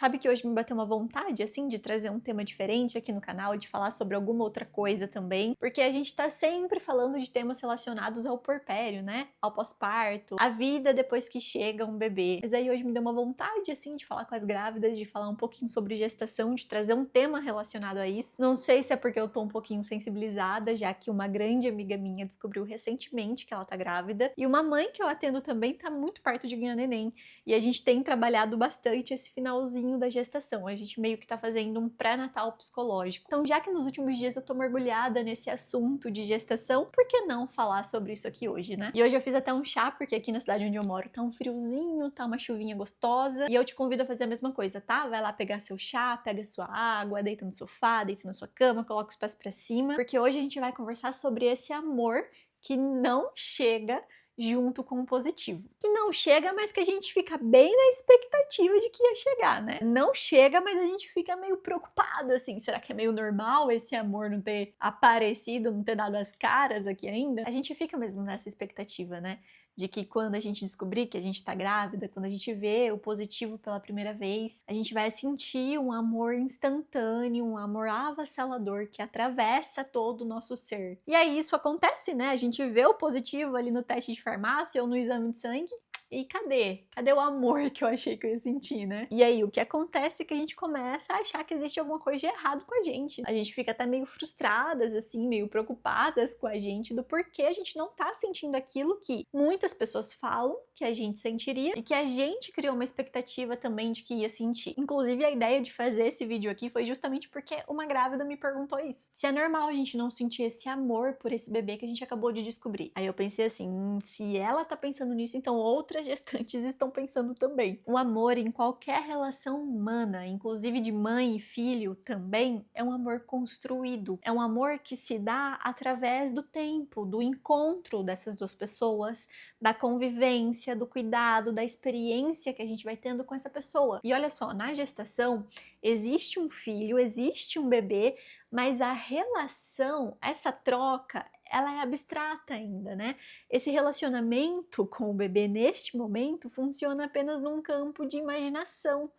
sabe que hoje me bateu uma vontade, assim, de trazer um tema diferente aqui no canal, de falar sobre alguma outra coisa também, porque a gente tá sempre falando de temas relacionados ao puerpério, né? Ao pós-parto, a vida depois que chega um bebê. Mas aí hoje me deu uma vontade, assim, de falar com as grávidas, de falar um pouquinho sobre gestação, de trazer um tema relacionado a isso. Não sei se é porque eu tô um pouquinho sensibilizada, já que uma grande amiga minha descobriu recentemente que ela tá grávida, e uma mãe que eu atendo também tá muito perto de ganhar neném, e a gente tem trabalhado bastante esse finalzinho da gestação, a gente meio que tá fazendo um pré-natal psicológico. Então, já que nos últimos dias eu tô mergulhada nesse assunto de gestação, por que não falar sobre isso aqui hoje, né? E hoje eu fiz até um chá, porque aqui na cidade onde eu moro tá um friozinho, tá uma chuvinha gostosa, e eu te convido a fazer a mesma coisa, tá? Vai lá pegar seu chá, pega sua água, deita no sofá, deita na sua cama, coloca os pés pra cima, porque hoje a gente vai conversar sobre esse amor que não chega junto com o positivo. Que não chega, mas que a gente fica bem na expectativa de que ia chegar, né? Não chega, mas a gente fica meio preocupado, assim, será que é meio normal esse amor não ter aparecido, não ter dado as caras aqui ainda? A gente fica mesmo nessa expectativa, né? De que quando a gente descobrir que a gente tá grávida, quando a gente vê o positivo pela primeira vez, a gente vai sentir um amor instantâneo, um amor avassalador que atravessa todo o nosso ser. E aí isso acontece, né? A gente vê o positivo ali no teste de farmácia ou no exame de sangue, e cadê? Cadê o amor que eu achei que eu ia sentir, né? E aí, o que acontece é que a gente começa a achar que existe alguma coisa de errado com a gente. A gente fica até meio frustradas, assim, meio preocupadas com a gente do porquê a gente não tá sentindo aquilo que muitas pessoas falam que a gente sentiria e que a gente criou uma expectativa também de que ia sentir. Inclusive, a ideia de fazer esse vídeo aqui foi justamente porque uma grávida me perguntou isso. Se é normal a gente não sentir esse amor por esse bebê que a gente acabou de descobrir. Aí eu pensei assim, se ela tá pensando nisso, então outras gestantes estão pensando também. O amor em qualquer relação humana, inclusive de mãe e filho também, é um amor construído. É um amor que se dá através do tempo, do encontro dessas duas pessoas, da convivência, do cuidado, da experiência que a gente vai tendo com essa pessoa. E olha só, na gestação existe um filho, existe um bebê, mas a relação, essa troca, ela é abstrata ainda, né? Esse relacionamento com o bebê neste momento funciona apenas num campo de imaginação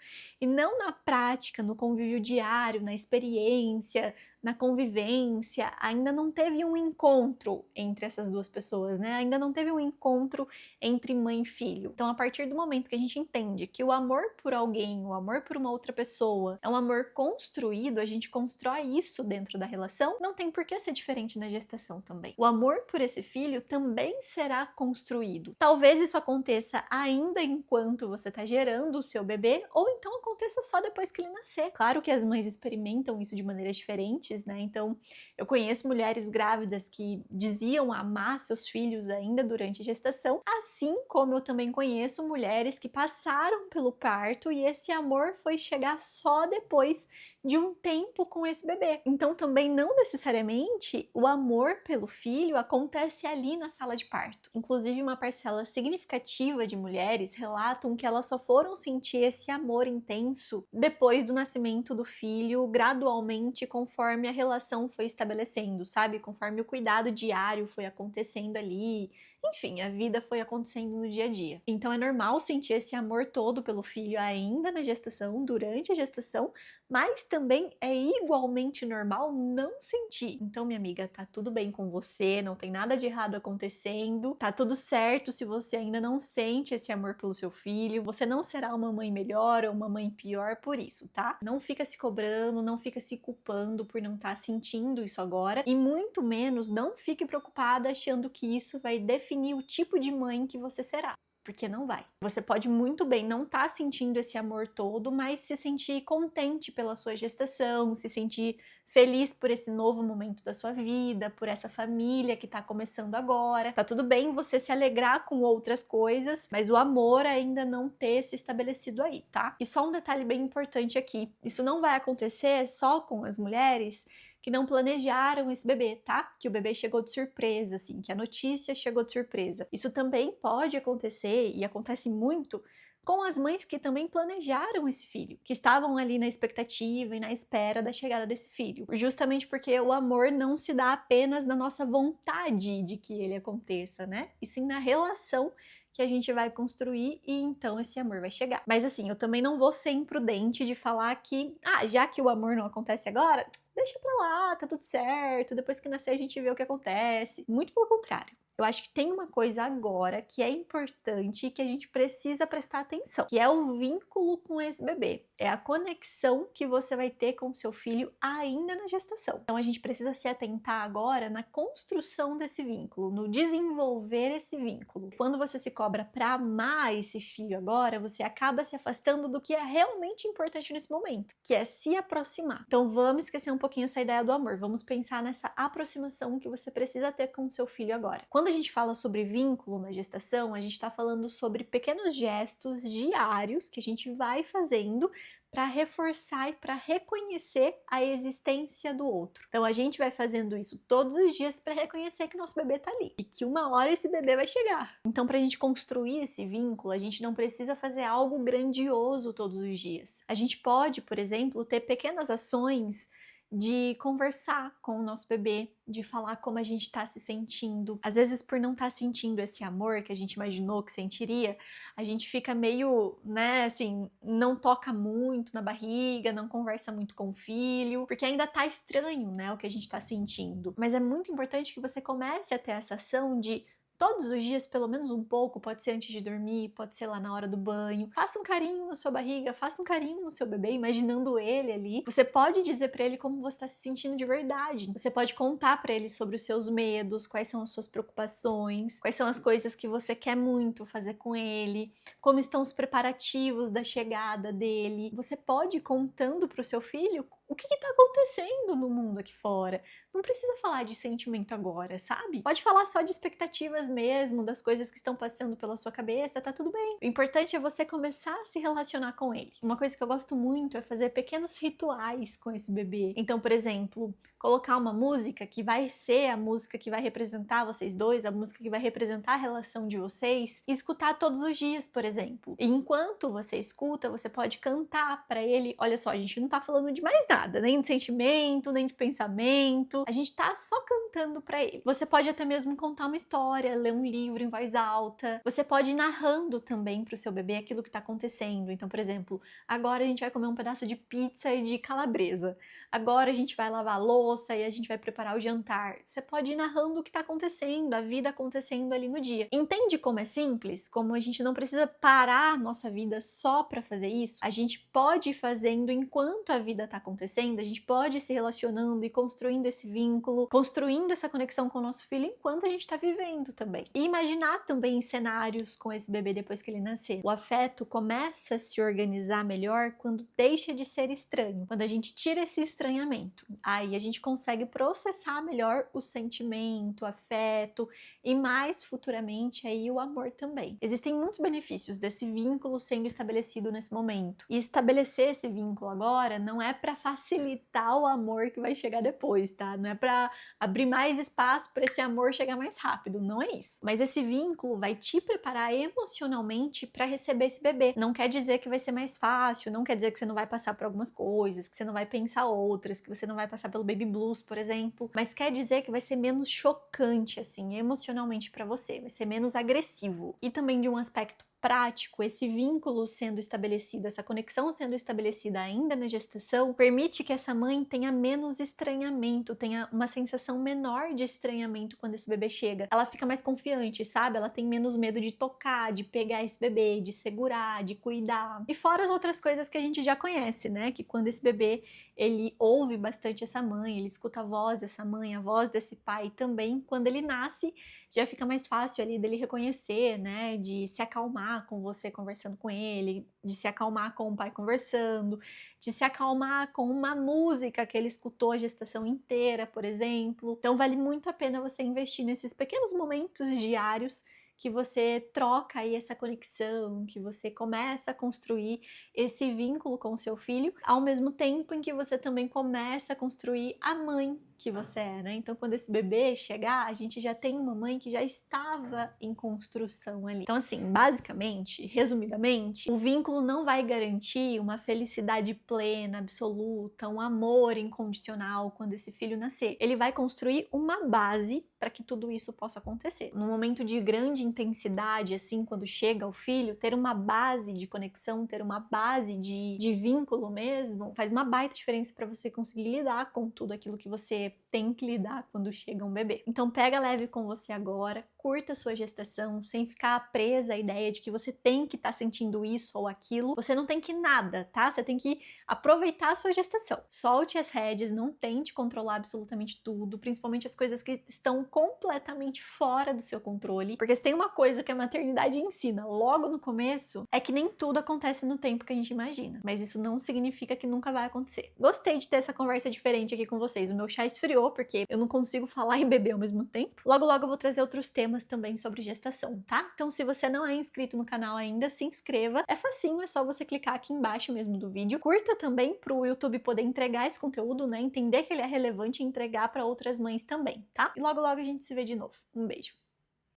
e não na prática, no convívio diário, na experiência, na convivência. Ainda não teve um encontro entre essas duas pessoas, né? Ainda não teve um encontro entre mãe e filho. Então, a partir do momento que a gente entende que o amor por alguém, o amor por uma outra pessoa, é um amor construído, a gente constrói isso dentro da relação, não tem por que ser diferente na gestação também. O amor por esse filho também será construído. Talvez isso aconteça ainda enquanto você está gerando o seu bebê, ou então aconteça só depois que ele nascer. Claro que as mães experimentam isso de maneiras diferentes, né? Então, eu conheço mulheres grávidas que diziam amar seus filhos ainda durante a gestação, assim como eu também conheço mulheres que passaram pelo parto e esse amor foi chegar só depois de um tempo com esse bebê. Então, também não necessariamente o amor pelo filho acontece ali na sala de parto. Inclusive, uma parcela significativa de mulheres relatam que elas só foram sentir esse amor intenso depois do nascimento do filho, gradualmente, conforme a relação foi estabelecendo, sabe? Conforme o cuidado diário foi acontecendo ali. Enfim, a vida foi acontecendo no dia a dia. Então é normal sentir esse amor todo pelo filho ainda na gestação, durante a gestação, mas também é igualmente normal não sentir. Então, minha amiga, tá tudo bem com você, não tem nada de errado acontecendo, tá tudo certo se você ainda não sente esse amor pelo seu filho, você não será uma mãe melhor ou uma mãe pior por isso, tá? Não fica se cobrando, não fica se culpando por não estar sentindo isso agora, e muito menos não fique preocupada achando que isso vai definir o tipo de mãe que você será. Porque não vai. Você pode muito bem não estar sentindo esse amor todo, mas se sentir contente pela sua gestação, se sentir feliz por esse novo momento da sua vida, por essa família que tá começando agora. Tá tudo bem você se alegrar com outras coisas, mas o amor ainda não ter se estabelecido aí, tá? E só um detalhe bem importante aqui. Isso não vai acontecer só com as mulheres que não planejaram esse bebê, tá? Que o bebê chegou de surpresa, assim, que a notícia chegou de surpresa. Isso também pode acontecer, e acontece muito, com as mães que também planejaram esse filho, que estavam ali na expectativa e na espera da chegada desse filho. Justamente porque o amor não se dá apenas na nossa vontade de que ele aconteça, né? E sim na relação que a gente vai construir e então esse amor vai chegar. Mas assim, eu também não vou ser imprudente de falar que, já que o amor não acontece agora, deixa pra lá, tá tudo certo, depois que nascer a gente vê o que acontece. Muito pelo contrário. Eu acho que tem uma coisa agora que é importante e que a gente precisa prestar atenção, que é o vínculo com esse bebê. É a conexão que você vai ter com o seu filho ainda na gestação. Então a gente precisa se atentar agora na construção desse vínculo, no desenvolver esse vínculo. Quando você se cobra para amar esse filho agora, você acaba se afastando do que é realmente importante nesse momento, que é se aproximar. Então vamos esquecer um pouquinho essa ideia do amor, vamos pensar nessa aproximação que você precisa ter com o seu filho agora. Quando a gente fala sobre vínculo na gestação, a gente está falando sobre pequenos gestos diários que a gente vai fazendo para reforçar e para reconhecer a existência do outro. Então a gente vai fazendo isso todos os dias para reconhecer que nosso bebê está ali e que uma hora esse bebê vai chegar. Então para a gente construir esse vínculo, a gente não precisa fazer algo grandioso todos os dias. A gente pode, por exemplo, ter pequenas ações de conversar com o nosso bebê, de falar como a gente está se sentindo. Às vezes, por não estar sentindo esse amor que a gente imaginou que sentiria, a gente fica meio, assim, não toca muito na barriga, não conversa muito com o filho, porque ainda tá estranho, o que a gente tá sentindo. Mas é muito importante que você comece a ter essa ação de todos os dias, pelo menos um pouco, pode ser antes de dormir, pode ser lá na hora do banho. Faça um carinho na sua barriga, faça um carinho no seu bebê, imaginando ele ali. Você pode dizer pra ele como você tá se sentindo de verdade. Você pode contar pra ele sobre os seus medos, quais são as suas preocupações, quais são as coisas que você quer muito fazer com ele, como estão os preparativos da chegada dele. Você pode ir contando pro seu filho o que tá acontecendo no mundo aqui fora. Não precisa falar de sentimento agora, sabe? Pode falar só de expectativas mesmo, das coisas que estão passando pela sua cabeça, tá tudo bem. O importante é você começar a se relacionar com ele. Uma coisa que eu gosto muito é fazer pequenos rituais com esse bebê. Então, por exemplo, colocar uma música que vai ser a música que vai representar vocês dois, a música que vai representar a relação de vocês, e escutar todos os dias, por exemplo. E enquanto você escuta, você pode cantar pra ele. Olha só, a gente não tá falando de mais nada, nem de sentimento, nem de pensamento. A gente tá só cantando pra ele. Você pode até mesmo contar uma história, ler um livro em voz alta. Você pode ir narrando também pro seu bebê aquilo que tá acontecendo. Então, por exemplo, agora a gente vai comer um pedaço de pizza e de calabresa. Agora a gente vai lavar a louça e a gente vai preparar o jantar. Você pode ir narrando o que tá acontecendo, a vida acontecendo ali no dia. Entende como é simples? Como a gente não precisa parar a nossa vida só pra fazer isso? A gente pode ir fazendo enquanto a vida tá acontecendo, a gente pode ir se relacionando e construindo esse vínculo, construindo essa conexão com o nosso filho enquanto a gente tá vivendo também. E imaginar também cenários com esse bebê depois que ele nascer. O afeto começa a se organizar melhor quando deixa de ser estranho, quando a gente tira esse estranhamento. Aí a gente consegue processar melhor o sentimento, o afeto e mais futuramente aí o amor também. Existem muitos benefícios desse vínculo sendo estabelecido nesse momento. E estabelecer esse vínculo agora não é para facilitar o amor que vai chegar depois, tá? Não é para abrir mais espaço para esse amor chegar mais rápido, não é isso. Mas esse vínculo vai te preparar emocionalmente para receber esse bebê. Não quer dizer que vai ser mais fácil, não quer dizer que você não vai passar por algumas coisas, que você não vai pensar outras, que você não vai passar pelo baby blues, por exemplo, mas quer dizer que vai ser menos chocante assim, emocionalmente para você, vai ser menos agressivo. E também de um aspecto prático, esse vínculo sendo estabelecido, essa conexão sendo estabelecida ainda na gestação, permite que essa mãe tenha menos estranhamento, tenha uma sensação menor de estranhamento quando esse bebê chega. Ela fica mais confiante, sabe? Ela tem menos medo de tocar, de pegar esse bebê, de segurar, de cuidar. E fora as outras coisas que a gente já conhece, né? Que quando esse bebê, ele ouve bastante essa mãe, ele escuta a voz dessa mãe, a voz desse pai também, quando ele nasce, já fica mais fácil ali dele reconhecer, né? De se acalmar com você conversando com ele, de se acalmar com o pai conversando, de se acalmar com uma música que ele escutou a gestação inteira, por exemplo. Então vale muito a pena você investir nesses pequenos momentos diários que você troca aí essa conexão, que você começa a construir esse vínculo com o seu filho, ao mesmo tempo em que você também começa a construir a mãe que você é, né? Então, quando esse bebê chegar, a gente já tem uma mãe que já estava em construção ali. Então, assim, basicamente, resumidamente, o vínculo não vai garantir uma felicidade plena, absoluta, um amor incondicional quando esse filho nascer. Ele vai construir uma base para que tudo isso possa acontecer. No momento de grande intensidade, assim, quando chega o filho, ter uma base de conexão, ter uma base de vínculo mesmo, faz uma baita diferença para você conseguir lidar com tudo aquilo que você tem que lidar quando chega um bebê. Então pega leve com você agora, curta a sua gestação, sem ficar presa à ideia de que você tem que estar sentindo isso ou aquilo. Você não tem que nada, tá? Você tem que aproveitar a sua gestação. Solte as rédeas, não tente controlar absolutamente tudo, principalmente as coisas que estão completamente fora do seu controle, porque se tem uma coisa que a maternidade ensina logo no começo, é que nem tudo acontece no tempo que a gente imagina, mas isso não significa que nunca vai acontecer. Gostei de ter essa conversa diferente aqui com vocês. O meu chá esfriou porque eu não consigo falar e beber ao mesmo tempo. Logo logo eu vou trazer outros temas também sobre gestação, tá? Então se você não é inscrito no canal ainda, se inscreva. É facinho, é só você clicar aqui embaixo mesmo do vídeo. Curta também pro YouTube poder entregar esse conteúdo, né? Entender que ele é relevante e entregar para outras mães também, tá? E logo logo a gente se vê de novo. Um beijo!